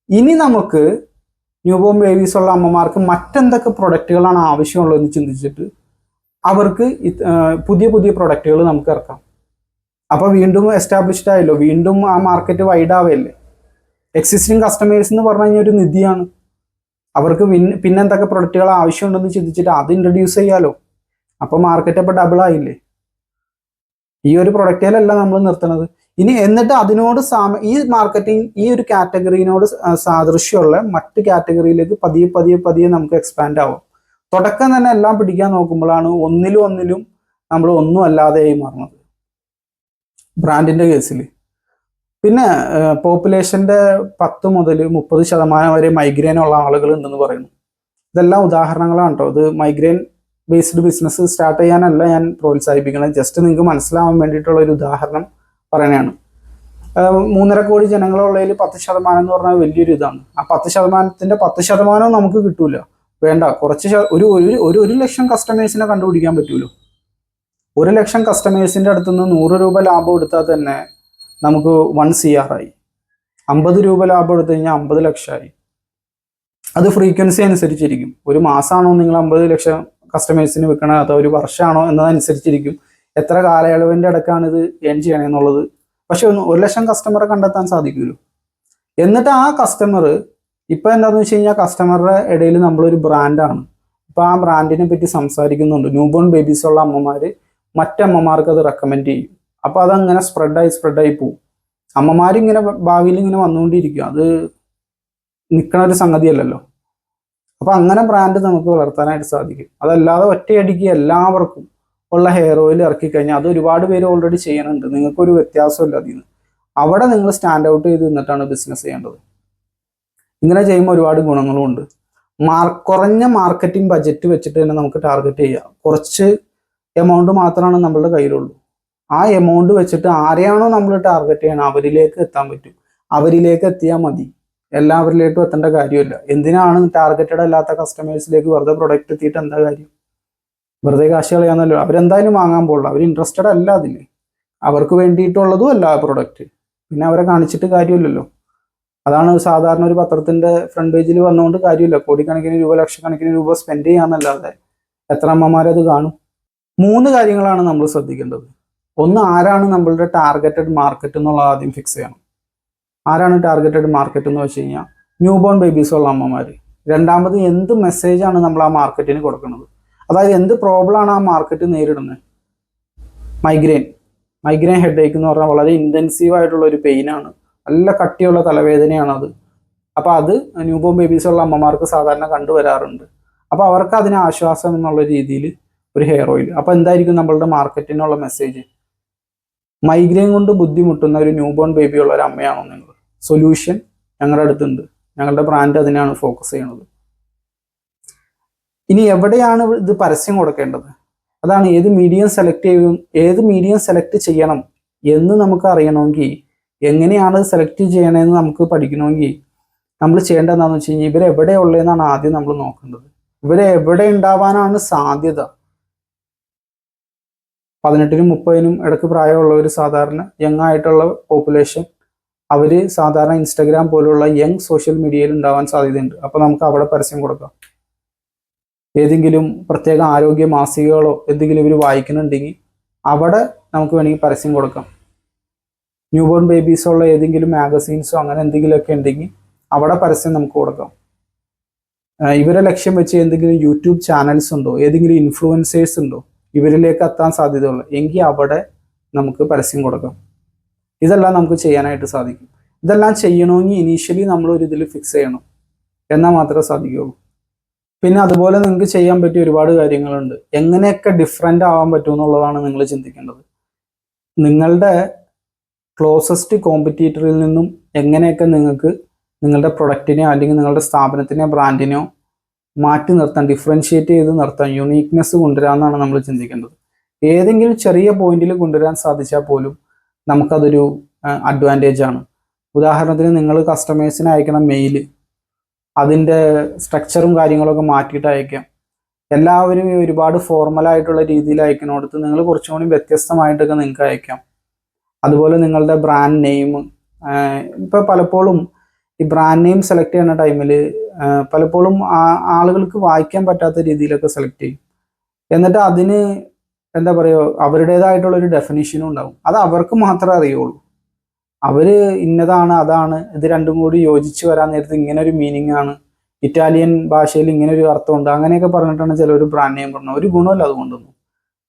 ഇനി നമുക്ക് ന്യൂബോൺ ബേബീസുള്ള അമ്മമാർക്ക് മറ്റെന്തൊക്കെ പ്രൊഡക്റ്റുകളാണ് ആവശ്യമുള്ളതെന്ന് ചിന്തിച്ചിട്ട് അവർക്ക് പുതിയ പുതിയ പ്രൊഡക്റ്റുകൾ നമുക്ക് ഇറക്കാം. അപ്പോൾ വീണ്ടും എസ്റ്റാബ്ലിഷ്ഡ് ആയല്ലോ, വീണ്ടും ആ മാർക്കറ്റ് വൈഡ് ആവല്ലേ. എക്സിസ്റ്റിംഗ് കസ്റ്റമേഴ്സ് എന്ന് പറഞ്ഞു കഴിഞ്ഞാൽ ഒരു നിധിയാണ്. അവർക്ക് പിന്നെന്തൊക്കെ പ്രൊഡക്റ്റുകൾ ആവശ്യമുണ്ടെന്ന് ചിന്തിച്ചിട്ട് അത് ഇൻട്രൊഡ്യൂസ് ചെയ്യാലോ. അപ്പോൾ മാർക്കറ്റ് അപ്പോൾ ഡബിൾ ആയില്ലേ. ഈ ഒരു പ്രൊഡക്റ്റിലല്ല നമ്മൾ നിർത്തുന്നത്. ഇനി എന്നിട്ട് അതിനോട് ഈ മാർക്കറ്റിംഗ് ഈ ഒരു കാറ്റഗറിനോട് സാദൃശ്യമുള്ള മറ്റ് കാറ്റഗറിയിലേക്ക് പതിയെ പതിയെ പതിയെ നമുക്ക് എക്സ്പാൻഡ് ആവും. തുടക്കം തന്നെ എല്ലാം പിടിക്കാൻ നോക്കുമ്പോഴാണ് ഒന്നിലും നമ്മൾ ഒന്നും അല്ലാതെയായി മാറുന്നത് ബ്രാൻഡിന്റെ കേസിൽ. പിന്നെ പോപ്പുലേഷന്റെ 10 മുതൽ 30% വരെ മൈഗ്രെയിൻ ഉള്ള ആളുകൾ ഉണ്ടെന്ന് പറയുന്നു. ഇതെല്ലാം ഉദാഹരണങ്ങളാണ് കേട്ടോ. ഇത് മൈഗ്രെയിൻ ബേസ്ഡ് ബിസിനസ് സ്റ്റാർട്ട് ചെയ്യാനല്ല ഞാൻ പ്രോത്സാഹിപ്പിക്കുന്നത്, ജസ്റ്റ് നിങ്ങൾക്ക് മനസ്സിലാവാൻ വേണ്ടിയിട്ടുള്ള ഒരു ഉദാഹരണം പറയണതാണ്. 3.5 കോടി ജനങ്ങളുള്ളതിൽ 10% എന്ന് പറഞ്ഞാൽ വലിയൊരു ഇതാണ്. ആ 10%ന്റെ 10% നമുക്ക് കിട്ടൂല. വേണ്ട, കുറച്ച് ഒരു ലക്ഷം കസ്റ്റമേഴ്സിനെ കണ്ടുപിടിക്കാൻ പറ്റൂലോ. 1 ലക്ഷം കസ്റ്റമേഴ്സിന്റെ അടുത്തുനിന്ന് 100 രൂപ ലാഭം എടുത്താൽ തന്നെ നമുക്ക് 1 CR ആയി. 50 രൂപ ലാഭം എടുത്തു കഴിഞ്ഞാൽ 50 ലക്ഷമായി. അത് ഫ്രീക്വൻസി അനുസരിച്ചിരിക്കും. ഒരു മാസമാണോ നിങ്ങൾ 50 ലക്ഷം കസ്റ്റമേഴ്സിന് വെക്കണത്, അതോ ഒരു വർഷമാണോ എന്നതനുസരിച്ചിരിക്കും എത്ര കാലയളവിൻ്റെ ഇടയ്ക്കാണ് ഇത് ഏൺ ചെയ്യണമെന്നുള്ളത്. പക്ഷെ 1 ലക്ഷം കസ്റ്റമറെ കണ്ടെത്താൻ സാധിക്കുമല്ലോ. എന്നിട്ട് ആ കസ്റ്റമർ ഇപ്പം എന്താണെന്ന് വെച്ച് കഴിഞ്ഞാൽ കസ്റ്റമറുടെ ഇടയിൽ നമ്മളൊരു ബ്രാൻഡാണ്. ഇപ്പം ആ ബ്രാൻഡിനെ പറ്റി സംസാരിക്കുന്നുണ്ട്. ന്യൂബോൺ ബേബീസ് ഉള്ള അമ്മമാർ മറ്റമ്മമാർക്ക് അത് റെക്കമെൻഡ് ചെയ്യും. അപ്പോൾ അതങ്ങനെ സ്പ്രെഡായി പോകും. അമ്മമാരിങ്ങനെ ഭാവിയിൽ ഇങ്ങനെ വന്നുകൊണ്ടിരിക്കും. അത് നിൽക്കണ ഒരു സംഗതിയല്ലല്ലോ. അപ്പോൾ അങ്ങനെ ബ്രാൻഡ് നമുക്ക് വളർത്താനായിട്ട് സാധിക്കും. അതല്ലാതെ ഒറ്റയടിക്ക് എല്ലാവർക്കും ഉള്ള ഹെയർ ഓയിൽ ഇറക്കി കഴിഞ്ഞാൽ അത് ഒരുപാട് പേര് ഓൾറെഡി ചെയ്യുന്നുണ്ട്. നിങ്ങൾക്കൊരു വ്യത്യാസമില്ല അതിൽ നിന്ന്. അവിടെ നിങ്ങൾ സ്റ്റാൻഡ് ഔട്ട് ചെയ്ത് നിന്നിട്ടാണ് ബിസിനസ് ചെയ്യേണ്ടത്. ഇങ്ങനെ ചെയ്യുമ്പോൾ ഒരുപാട് ഗുണങ്ങളുമുണ്ട്. കുറഞ്ഞ മാർക്കറ്റിംഗ് ബജറ്റ് വെച്ചിട്ട് തന്നെ നമുക്ക് ടാർഗറ്റ് ചെയ്യാം. കുറച്ച് എമൗണ്ട് മാത്രമാണ് നമ്മളുടെ കയ്യിലുള്ളൂ. ആ എമൗണ്ട് വെച്ചിട്ട് ആരെയാണോ നമ്മൾ ടാർഗറ്റ് ചെയ്യണം അവരിലേക്ക് എത്താൻ പറ്റും. അവരിലേക്ക് എത്തിയാൽ മതി, എല്ലാവരിലേക്കും എത്തേണ്ട കാര്യമില്ല. എന്തിനാണ് ടാർഗറ്റഡ് അല്ലാത്ത കസ്റ്റമേഴ്സിലേക്ക് വെറുതെ പ്രൊഡക്റ്റ് എത്തിയിട്ട് എന്താ കാര്യം? വെറുതെ കാശ് കളയാന്നല്ലോ. അവരെന്തായാലും വാങ്ങാൻ പോകില്ല, അവർ ഇൻട്രസ്റ്റഡ് അല്ല അതിൽ. അവർക്ക് വേണ്ടിയിട്ടുള്ളതും അല്ല ആ പ്രൊഡക്റ്റ്. പിന്നെ അവരെ കാണിച്ചിട്ട് കാര്യമില്ലല്ലോ. അതാണ് സാധാരണ ഒരു പത്രത്തിന്റെ ഫ്രണ്ട് പേജിൽ വന്നുകൊണ്ട് കാര്യമില്ല. കോടിക്കണക്കിന് രൂപ, ലക്ഷക്കണക്കിന് രൂപ സ്പെൻഡ് ചെയ്യാന്നല്ലാതെ എത്ര അമ്മമാരത് കാണും? 3 കാര്യങ്ങളാണ് നമ്മൾ ശ്രദ്ധിക്കേണ്ടത്. ഒന്ന്, ആരാണ് നമ്മളുടെ ടാർഗറ്റഡ് മാർക്കറ്റ് എന്നുള്ളത് ആദ്യം ഫിക്സ് ചെയ്യണം. ആരാണ് ടാർഗറ്റഡ് മാർക്കറ്റ് എന്ന് വെച്ച് കഴിഞ്ഞാൽ ന്യൂബോൺ ബേബീസ് ഉള്ള അമ്മമാർ. രണ്ടാമത്, എന്ത് മെസ്സേജാണ് നമ്മൾ ആ മാർക്കറ്റിന് കൊടുക്കുന്നത്? അതായത് എന്ത് പ്രോബ്ലമാണ് ആ മാർക്കറ്റ് നേരിടുന്നത്? മൈഗ്രെയിൻ ഹെഡേക്ക് എന്ന് പറഞ്ഞാൽ വളരെ ഇൻറ്റൻസീവ് ആയിട്ടുള്ള ഒരു പെയിനാണ്. നല്ല കട്ടിയുള്ള തലവേദനയാണത്. അപ്പോൾ അത് ന്യൂബോൺ ബേബീസ് ഉള്ള അമ്മമാർക്ക് സാധാരണ കണ്ടുവരാറുണ്ട്. അപ്പോൾ അവർക്ക് അതിന് ആശ്വാസം എന്നുള്ള രീതിയിൽ ഒരു ഹെയർ ഓയിൽ. അപ്പോൾ എന്തായിരിക്കും നമ്മളുടെ മാർക്കറ്റിനുള്ള മെസ്സേജ്? മൈഗ്രെയിൻ കൊണ്ട് ബുദ്ധിമുട്ടുന്ന ഒരു ന്യൂബോൺ ബേബി ഉള്ള ഒരു അമ്മയാണോ നിങ്ങൾ? സൊല്യൂഷൻ ഞങ്ങളുടെ അടുത്തുണ്ട്. ഞങ്ങളുടെ ബ്രാൻഡ് അതിനാണ് ഫോക്കസ് ചെയ്യുന്നത്. ഇനി എവിടെയാണ് ഇത് പരസ്യം കൊടുക്കേണ്ടത്? അതാണ് ഏത് മീഡിയം സെലക്ട് ചെയ്യണം എന്ന് നമുക്ക് അറിയണമെങ്കിൽ, എങ്ങനെയാണ് സെലക്ട് ചെയ്യണമെന്ന് നമുക്ക് പഠിക്കണമെങ്കിൽ നമ്മൾ ചെയ്യേണ്ടത് എന്താണെന്ന് വെച്ച് കഴിഞ്ഞാൽ ഇവരെവിടെ ഉള്ളതെന്നാണ് ആദ്യം നമ്മൾ നോക്കേണ്ടത്. ഇവരെവിടെ ഉണ്ടാവാനാണ് സാധ്യത? 18-നും 30-നും ഇടയ്ക്ക് പ്രായമുള്ളവർ, സാധാരണ യങ് ആയിട്ടുള്ള പോപ്പുലേഷൻ അവർ സാധാരണ ഇൻസ്റ്റഗ്രാം പോലുള്ള യങ് സോഷ്യൽ മീഡിയയിൽ ഉണ്ടാവാൻ സാധ്യതയുണ്ട്. അപ്പോൾ നമുക്ക് അവിടെ പരസ്യം കൊടുക്കാം. ഏതെങ്കിലും പ്രത്യേക ആരോഗ്യ മാസികകളോ എന്തെങ്കിലും ഇവർ വായിക്കുന്നുണ്ടെങ്കിൽ അവിടെ നമുക്ക് വേണമെങ്കിൽ പരസ്യം കൊടുക്കാം. ന്യൂ ബോൺ ബേബീസുള്ള ഏതെങ്കിലും മാഗസീൻസോ അങ്ങനെ എന്തെങ്കിലുമൊക്കെ ഉണ്ടെങ്കിൽ അവിടെ പരസ്യം നമുക്ക് കൊടുക്കാം. ഇവരെ ലക്ഷ്യം വെച്ച് എന്തെങ്കിലും യൂട്യൂബ് ചാനൽസ് ഉണ്ടോ, ഏതെങ്കിലും ഇൻഫ്ലുവൻസേഴ്സ് ഉണ്ടോ ഇവരിലേക്ക് എത്താൻ സാധ്യതയുള്ള എങ്കിൽ അവിടെ നമുക്ക് പരസ്യം കൊടുക്കാം. ഇതെല്ലാം നമുക്ക് ചെയ്യാനായിട്ട് സാധിക്കും. ഇതെല്ലാം ചെയ്യണമെങ്കിൽ ഇനീഷ്യലി നമ്മൾ ഒരു ഇതിൽ ഫിക്സ് ചെയ്യണം, എന്നാൽ മാത്രമേ സാധിക്കുകയുള്ളൂ. പിന്നെ അതുപോലെ നിങ്ങൾക്ക് ചെയ്യാൻ പറ്റിയ ഒരുപാട് കാര്യങ്ങളുണ്ട്. എങ്ങനെയൊക്കെ ഡിഫറെൻ്റ് ആവാൻ പറ്റും എന്നുള്ളതാണ് നിങ്ങൾ ചിന്തിക്കേണ്ടത്. നിങ്ങളുടെ ക്ലോസസ്റ്റ് കോമ്പറ്റീറ്ററിൽ നിന്നും എങ്ങനെയൊക്കെ നിങ്ങൾക്ക് നിങ്ങളുടെ പ്രൊഡക്റ്റിനെയോ അല്ലെങ്കിൽ നിങ്ങളുടെ സ്ഥാപനത്തിനെയോ ബ്രാൻഡിനെയോ മാറ്റി നിർത്താൻ, ഡിഫറൻഷിയേറ്റ് ചെയ്ത് നിർത്താൻ, യുണീക്നെസ് കൊണ്ടുവരാമെന്നാണ് നമ്മൾ ചിന്തിക്കേണ്ടത്. ഏതെങ്കിലും ചെറിയ പോയിന്റിൽ കൊണ്ടുവരാൻ സാധിച്ചാൽ പോലും നമുക്കതൊരു അഡ്വാൻറ്റേജ് ആണ്. ഉദാഹരണത്തിന് നിങ്ങൾ കസ്റ്റമേഴ്സിന് അയക്കണം മെയിൽ, അതിൻ്റെ സ്ട്രക്ചറും കാര്യങ്ങളൊക്കെ മാറ്റിയിട്ട് അയക്കാം. എല്ലാവരും ഒരുപാട് ഫോർമലായിട്ടുള്ള രീതിയിൽ അയക്കുന്നിടത്ത് നിങ്ങൾ കുറച്ചും കൂടി വ്യത്യസ്തമായിട്ടൊക്കെ നിങ്ങൾക്ക് അയക്കാം. അതുപോലെ നിങ്ങളുടെ ബ്രാൻഡ് നെയിം, ഇപ്പോൾ പലപ്പോഴും ഈ ബ്രാൻഡ് നെയിം സെലക്ട് ചെയ്യുന്ന ടൈമിൽ പലപ്പോഴും ആളുകൾക്ക് വായിക്കാൻ പറ്റാത്ത രീതിയിലൊക്കെ സെലക്ട് ചെയ്യും. എന്നിട്ട് അതിന് എന്താ പറയുക, അവരുടേതായിട്ടുള്ളൊരു ഡെഫിനിഷനും ഉണ്ടാവും. അത് അവർക്ക് മാത്രമേ അറിയുള്ളൂ. അവർ ഇന്നതാണ് അതാണ് ഇത് രണ്ടും കൂടി യോജിച്ച് വരാൻ നേരത്ത് ഇങ്ങനെ ഒരു മീനിങ് ആണ്, ഇറ്റാലിയൻ ഭാഷയിൽ ഇങ്ങനെ ഒരു അർത്ഥമുണ്ട്, അങ്ങനെയൊക്കെ പറഞ്ഞിട്ടാണ് ചിലർ ബ്രാൻഡ് നെയിം പറഞ്ഞത്. ഒരു ഗുണമല്ല അതുകൊണ്ടൊന്നും.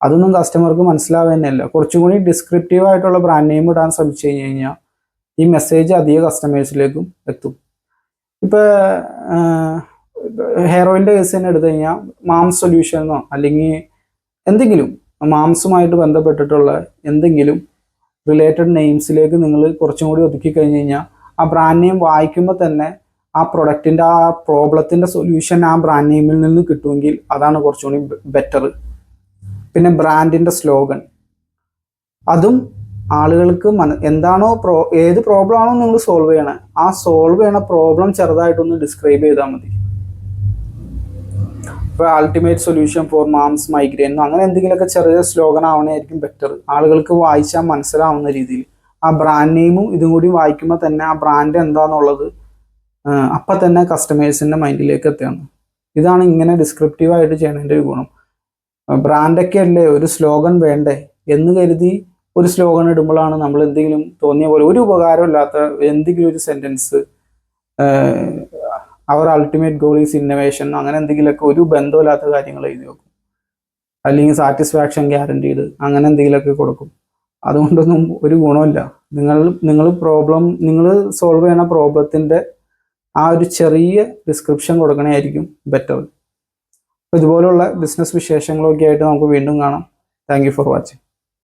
അതൊന്നും കസ്റ്റമർക്ക് മനസ്സിലാവുക തന്നെയല്ല. കുറച്ചും കൂടി ഡിസ്ക്രിപ്റ്റീവ് ആയിട്ടുള്ള ബ്രാൻഡ് നെയിം ഇടാൻ ശ്രമിച്ചു കഴിഞ്ഞാൽ ഈ മെസ്സേജ് അധിക കസ്റ്റമേഴ്സിലേക്കും എത്തും. ഇപ്പോൾ ഹെയർ ഓയിലിൻ്റെ കേസ് തന്നെ എടുത്തു കഴിഞ്ഞാൽ മാംസ് സൊല്യൂഷൻ എന്നോ അല്ലെങ്കിൽ എന്തെങ്കിലും മാംസുമായിട്ട് ബന്ധപ്പെട്ടിട്ടുള്ള എന്തെങ്കിലും റിലേറ്റഡ് നെയിംസിലേക്ക് നിങ്ങൾ കുറച്ചും കൂടി ഒതുക്കി കഴിഞ്ഞ് കഴിഞ്ഞാൽ ആ ബ്രാൻഡ് നെയിം വായിക്കുമ്പോൾ തന്നെ ആ പ്രൊഡക്റ്റിൻ്റെ ആ പ്രോബ്ലത്തിൻ്റെ സൊല്യൂഷൻ ആ ബ്രാൻഡ് നെയിമിൽ നിന്ന് കിട്ടുമെങ്കിൽ അതാണ് കുറച്ചും കൂടി ബെറ്റർ. പിന്നെ ബ്രാൻഡിൻ്റെ സ്ലോഗൻ, അതും ആളുകൾക്ക് എന്താണോ ഏത് പ്രോബ്ലം ആണോ നിങ്ങൾ സോൾവ് ചെയ്യണേ ആ സോൾവ് ചെയ്യണ പ്രോബ്ലം ചെറുതായിട്ടൊന്ന് ഡിസ്ക്രൈബ് ചെയ്താൽ മതി. ഇപ്പോൾ ultimate solution for mom's migraine അങ്ങനെ എന്തെങ്കിലുമൊക്കെ ചെറിയ സ്ലോഗൻ ആവണമായിരിക്കും ബെറ്റർ. ആളുകൾക്ക് വായിച്ചാൽ മനസ്സിലാവുന്ന രീതിയിൽ ആ ബ്രാൻഡ് നെയിമും ഇതും കൂടി വായിക്കുമ്പോൾ തന്നെ ആ ബ്രാൻഡ് എന്താണെന്നുള്ളത് അപ്പം തന്നെ കസ്റ്റമേഴ്സിൻ്റെ മൈൻഡിലേക്ക് എത്തുകയാണ്. ഇതാണ് ഇങ്ങനെ ഡിസ്ക്രിപ്റ്റീവായിട്ട് ചെയ്യണതിൻ്റെ ഒരു ഗുണം. ബ്രാൻഡൊക്കെ അല്ലേ, ഒരു സ്ലോഗൻ വേണ്ടേ എന്ന് കരുതി ഒരു സ്ലോഗൻ ഇടുമ്പോഴാണ് നമ്മൾ എന്തെങ്കിലും തോന്നിയ പോലെ ഒരു ഉപകാരമില്ലാത്ത എന്തെങ്കിലും ഒരു സെൻറ്റൻസ്, അവർ അൾട്ടിമേറ്റ് ഗോൾ ഈസ് ഇന്നോവേഷൻ അങ്ങനെ എന്തെങ്കിലുമൊക്കെ ഒരു ബന്ധമില്ലാത്ത കാര്യങ്ങൾ എഴുതി വെക്കും. അല്ലെങ്കിൽ സാറ്റിസ്ഫാക്ഷൻ ഗ്യാരണ്ടീഡ് അങ്ങനെ എന്തെങ്കിലുമൊക്കെ കൊടുക്കും. അതുകൊണ്ടൊന്നും ഒരു ഗുണമില്ല. നിങ്ങൾ സോൾവ് ചെയ്യണ പ്രോബ്ലത്തിൻ്റെ ആ ഒരു ചെറിയ ഡിസ്ക്രിപ്ഷൻ കൊടുക്കണമായിരിക്കും ബെറ്റർ. അപ്പോൾ ഇതുപോലുള്ള ബിസിനസ് വിശേഷങ്ങളൊക്കെ ആയിട്ട് നമുക്ക് വീണ്ടും കാണാം. Thank you for watching.